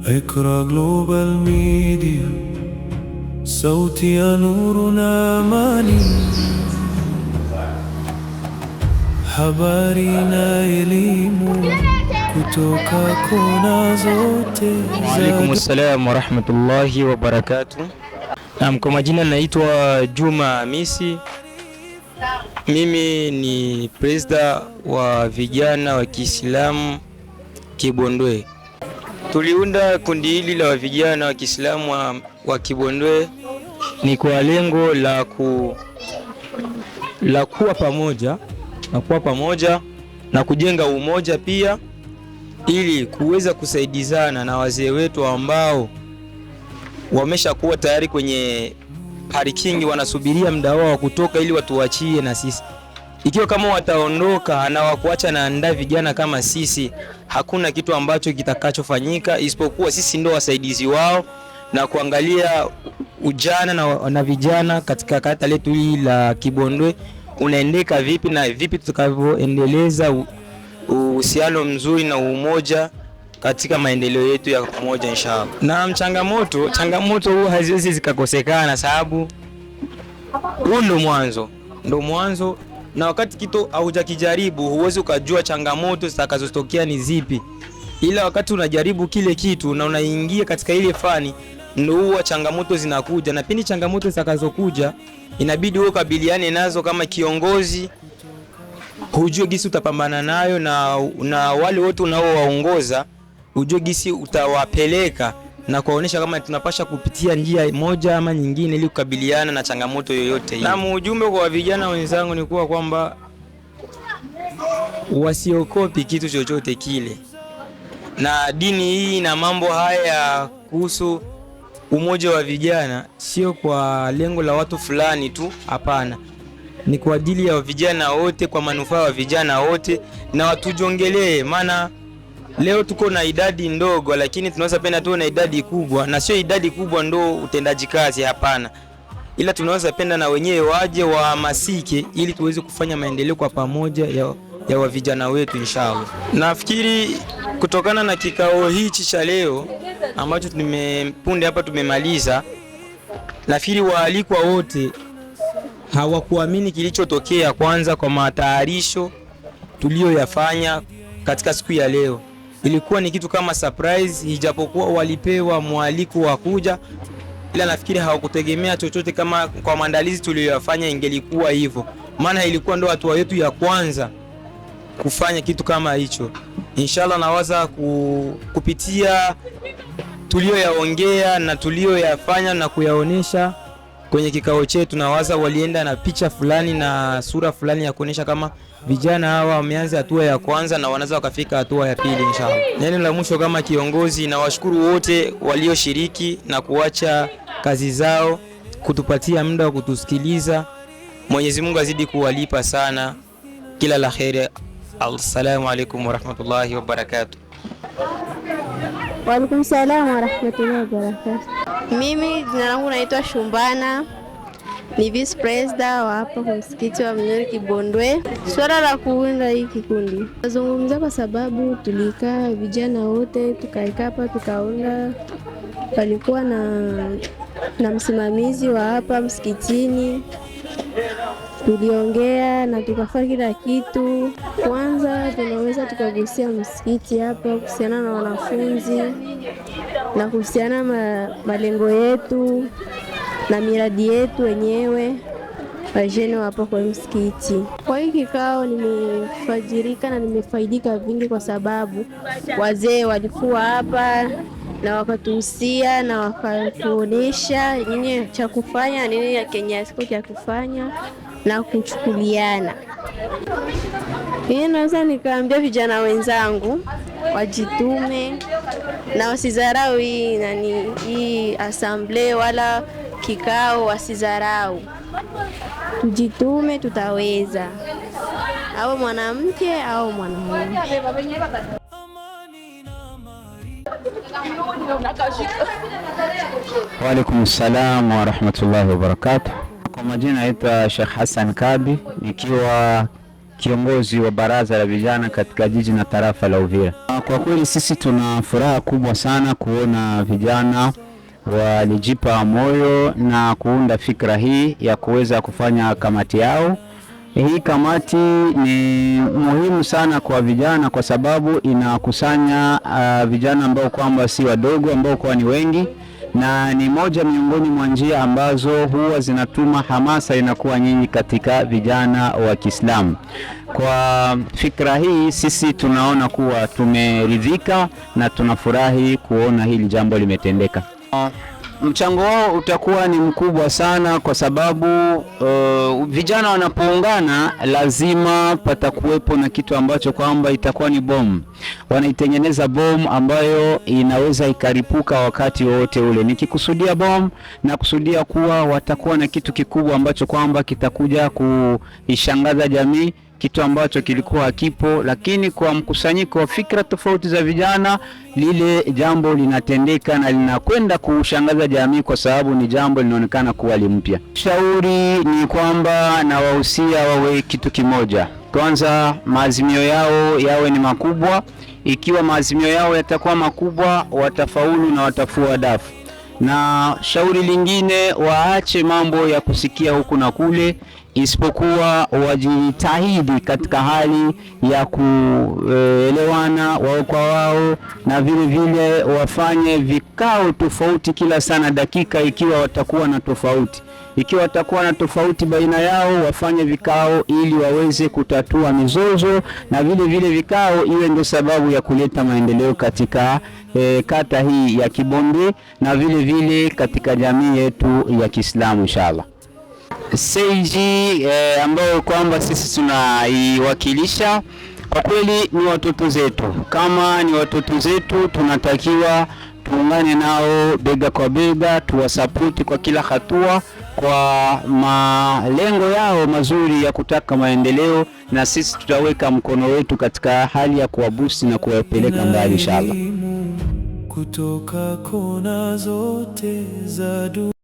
Iqra Global Media, sauti ya nuru na amani, habari na elimu kutoka kona zote. Wa alaikum assalam wa rahmatullahi wa barakatuh. Kwa majina naitwa Juma Hamisi. Mimi ni presida wa vijana wa Kiislamu Kibondwe. Tuliunda kundi hili la vijana wa Kiislamu wa Kibondwe ni kwa lengo la kuwa pamoja na kujenga umoja pia, ili kuweza kusaidizana na wazee wetu ambao wameshakuwa tayari kwenye parking, wanasubiria muda wao wa kutoka ili watuachie na sisi. Ikiwa kama wataondoka na wakuacha na anda vijana kama sisi, hakuna kitu ambacho kitakachofanyika isipokuwa sisi ndio wasaidizi wao na kuangalia ujana na vijana katika kata letu hili la Kibondwe unaendeka vipi na vipi tutakavyoendeleza uhusiano mzuri na umoja katika maendeleo yetu ya pamoja inshallah. Na changamoto huu haziwezi zikakosekana, sababu huu ndo mwanzo na wakati kitu haujakijaribu huwezi ukajua changamoto zitakazotokea ni zipi, ila wakati unajaribu kile kitu na unaingia katika ile fani ndio huwa changamoto zinakuja, na pindi changamoto zitakazokuja inabidi wewe ukabiliane nazo kama kiongozi, hujue gisi utapambana nayo, na wale wote unaowaongoza hujue gisi utawapeleka na kuwaonesha kama tunapasha kupitia njia moja ama nyingine ili kukabiliana na changamoto yoyote hii. Na ujumbe kwa vijana wenzangu ni kuwa kwamba wasiokopi kitu chochote kile, na dini hii na mambo haya kuhusu umoja wa vijana sio kwa lengo la watu fulani tu, hapana. Ni kwa ajili ya vijana wote, kwa manufaa ya vijana wote, na watujongelee, maana leo tuko na idadi ndogo lakini tunaweza penda tuwe na idadi kubwa, na sio idadi kubwa ndo utendaji kazi, hapana, ila tunaweza penda na wenyewe waje wahamasike ili tuweze kufanya maendeleo kwa pamoja ya wa vijana wetu inshallah. Nafikiri kutokana na kikao hichi cha leo ambacho punde hapa tumemaliza, nafikiri waalikwa wote hawakuamini kilichotokea kwanza kwa matayarisho tuliyoyafanya katika siku ya leo. Ilikuwa ni kitu kama surprise, ijapokuwa walipewa mwaliko wa kuja, ila nafikiri hawakutegemea chochote kama kwa maandalizi tuliyoyafanya ingelikuwa hivyo, maana ilikuwa ndo hatua yetu ya kwanza kufanya kitu kama hicho. Inshallah nawaza kupitia tuliyoyaongea na tuliyoyafanya na kuyaonesha kwenye kikao chetu, nawaza walienda na picha fulani na sura fulani ya kuonesha kama vijana hawa wameanza hatua ya kwanza na wanaweza wakafika hatua ya pili inshallah. Neno la mwisho kama kiongozi, na washukuru wote walioshiriki na kuacha kazi zao kutupatia muda wa kutusikiliza. Mwenyezi Mungu azidi kuwalipa sana kila la kheri. Assalamu alaikum wa rahmatullahi wa barakatuh. Wa alaikum salam wa rahmatullahi wa barakatuh. Mimi jina langu naitwa Shumbana, ni vice president wa hapa kwa msikiti wa Mnyori Kibondwe. Swala la kuunda hii kikundi nazungumza kwa sababu tulikaa vijana wote tukaikaa hapa tukaunda, palikuwa na msimamizi wa hapa msikitini, tuliongea na tukafanya kila kitu. Kwanza tunaweza tukagusia msikiti hapa kuhusiana na wanafunzi na kuhusiana malengo yetu na miradi yetu wenyewe wajene hapa kwa msikiti. Kwa hii kikao nimefajirika na nimefaidika vingi, kwa sababu wazee walikuwa hapa na wakatuhusia na wakatuonesha nini cha kufanya, nini Kenya siku cha kufanya na kuchukuliana. Hii naweza nikaambia vijana wenzangu wajitume na wasidharau hii assembly wala kikao, wasidharau. Tujitume, tutaweza, au mwanamke au mwanamume. Wa alaikum salam wa rahmatullahi wa barakatuh. Kwa majina naitwa Sheikh Hassan Kabi, nikiwa kiongozi wa baraza la vijana katika jiji na tarafa la Uvira. Kwa kweli sisi tuna furaha kubwa sana kuona vijana walijipa moyo na kuunda fikra hii ya kuweza kufanya kamati yao. Hii kamati ni muhimu sana kwa vijana kwa sababu inakusanya vijana ambao kwamba si wadogo, ambao kwa ni wengi, na ni moja miongoni mwa njia ambazo huwa zinatuma hamasa inakuwa nyingi katika vijana wa Kiislamu. Kwa fikra hii sisi tunaona kuwa tumeridhika na tunafurahi kuona hili jambo limetendeka. Mchango wao utakuwa ni mkubwa sana kwa sababu vijana wanapoungana lazima patakuwepo na kitu ambacho kwamba itakuwa ni bomu. Wanaitengeneza bomu ambayo inaweza ikaripuka wakati wote ule. Nikikusudia bomu na kusudia kuwa watakuwa na kitu kikubwa ambacho kwamba kitakuja kuishangaza jamii, kitu ambacho kilikuwa hakipo, lakini kwa mkusanyiko wa fikra tofauti za vijana lile jambo linatendeka na linakwenda kushangaza jamii kwa sababu ni jambo linaonekana kuwa limpya. Shauri ni kwamba na wahusia wawe kitu kimoja. Kwanza maazimio yao yawe ni makubwa. Ikiwa maazimio yao yatakuwa makubwa, watafaulu na watafua dafu. Na shauri lingine, waache mambo ya kusikia huku na kule, isipokuwa wajitahidi katika hali ya kuelewana wao kwa wao, na vile vile wafanye vikao tofauti kila sana dakika. Ikiwa watakuwa na tofauti, ikiwa watakuwa na tofauti baina yao, wafanye vikao ili waweze kutatua mizozo, na vile vile vikao iwe ndio sababu ya kuleta maendeleo katika kata hii ya Kibonde na vile vile katika jamii yetu ya Kiislamu inshallah. Seiji ambao kwamba sisi tunaiwakilisha kwa kweli ni watoto zetu. Kama ni watoto zetu, tunatakiwa tuungane nao bega kwa bega, tuwasapoti kwa kila hatua kwa malengo yao mazuri ya kutaka maendeleo, na sisi tutaweka mkono wetu katika hali ya kuwabusi na kuwapeleka mbali inshallah. Kutoka kona zote za dunia.